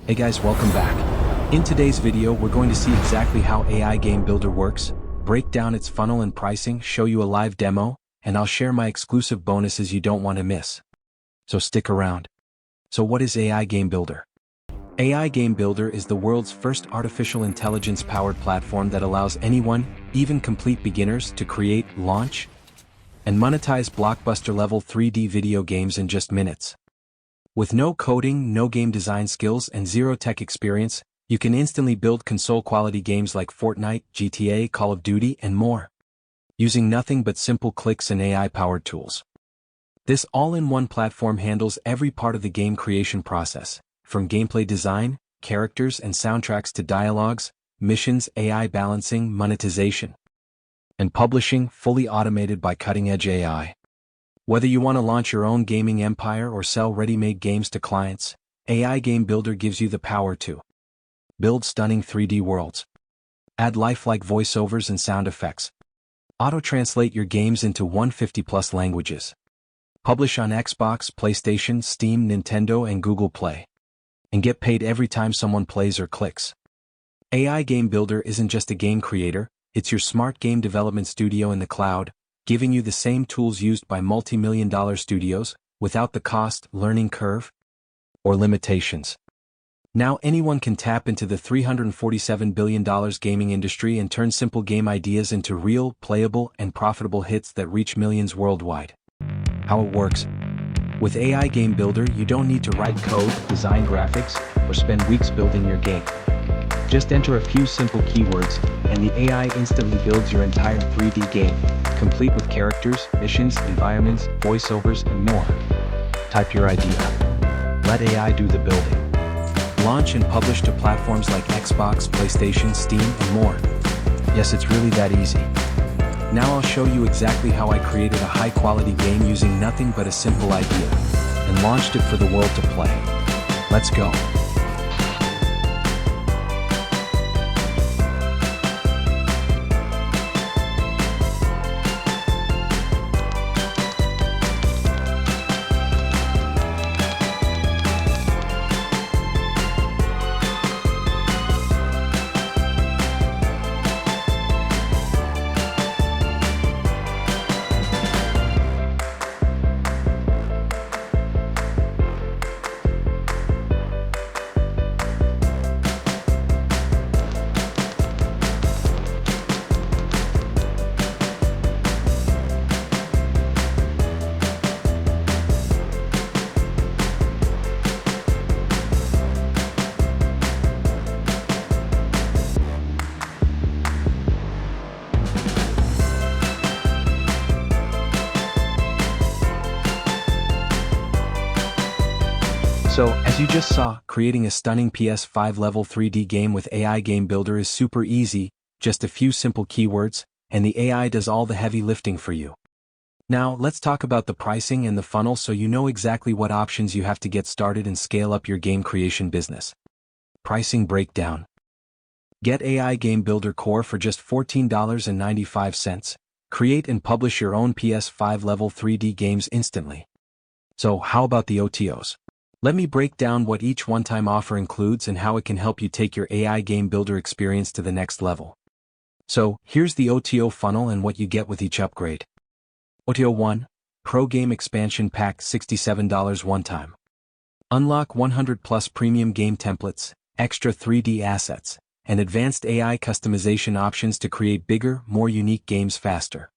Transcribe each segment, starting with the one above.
Hey guys, welcome back. In today's video, we're going to see exactly how AI GameBuilder works, break down its funnel and pricing, show you a live demo, and I'll share my exclusive bonuses you don't want to miss. So stick around. So what is AI GameBuilder? AI GameBuilder is the world's first artificial intelligence-powered platform that allows anyone, even complete beginners, to create, launch, and monetize blockbuster-level 3D video games in just minutes. With no coding, no game design skills, and zero tech experience, you can instantly build console-quality games like Fortnite, GTA, Call of Duty, and more, using nothing but simple clicks and AI-powered tools. This all-in-one platform handles every part of the game creation process, from gameplay design, characters and soundtracks to dialogues, missions, AI balancing, monetization, and publishing, fully automated by cutting-edge AI. Whether you want to launch your own gaming empire or sell ready-made games to clients, AI GameBuilder gives you the power to build stunning 3D worlds, add lifelike voiceovers and sound effects, auto-translate your games into 150+ languages, publish on Xbox, PlayStation, Steam, Nintendo, and Google Play, and get paid every time someone plays or clicks. AI GameBuilder isn't just a game creator, it's your smart game development studio in the cloud, giving you the same tools used by multi-million-dollar studios, without the cost, learning curve, or limitations. Now anyone can tap into the $347 billion gaming industry and turn simple game ideas into real, playable, and profitable hits that reach millions worldwide. How it works? With AI GameBuilder, you don't need to write code, design graphics, or spend weeks building your game. Just enter a few simple keywords, and the AI instantly builds your entire 3D game, complete with characters, missions, environments, voiceovers, and more. Type your idea. Let AI do the building. Launch and publish to platforms like Xbox, PlayStation, Steam, and more. Yes, it's really that easy. Now I'll show you exactly how I created a high-quality game using nothing but a simple idea, and launched it for the world to play. Let's go. So, as you just saw, creating a stunning PS5 level 3D game with AI GameBuilder is super easy, just a few simple keywords, and the AI does all the heavy lifting for you. Now, let's talk about the pricing and the funnel so you know exactly what options you have to get started and scale up your game creation business. Pricing breakdown. Get AI GameBuilder Core for just $14.95. Create and publish your own PS5 level 3D games instantly. So, how about the OTOs? Let me break down what each one-time offer includes and how it can help you take your AI GameBuilder experience to the next level. So, here's the OTO funnel and what you get with each upgrade. OTO 1, Pro Game Expansion Pack, $67 one-time. Unlock 100+ premium game templates, extra 3D assets, and advanced AI customization options to create bigger, more unique games faster.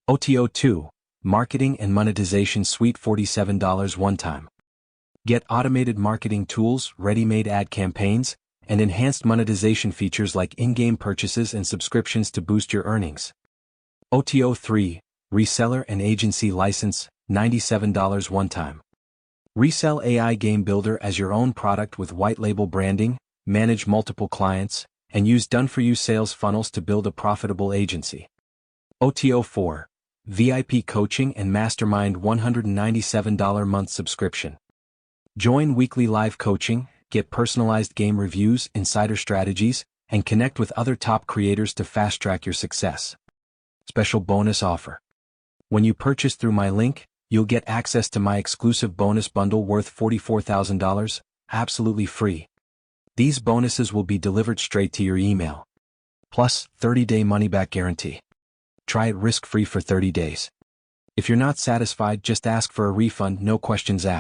OTO 2, Marketing and Monetization Suite, $47 one-time. Get automated marketing tools, ready-made ad campaigns, and enhanced monetization features like in-game purchases and subscriptions to boost your earnings. OTO 3, Reseller and Agency License, $97 one-time. Resell AI GameBuilder as your own product with white-label branding, manage multiple clients, and use done-for-you sales funnels to build a profitable agency. OTO 4, VIP Coaching and Mastermind, $197 month subscription. Join weekly live coaching, get personalized game reviews, insider strategies, and connect with other top creators to fast-track your success. Special bonus offer. When you purchase through my link, you'll get access to my exclusive bonus bundle worth $44,000, absolutely free. These bonuses will be delivered straight to your email. Plus, 30-day money-back guarantee. Try it risk-free for 30 days. If you're not satisfied, just ask for a refund, no questions asked.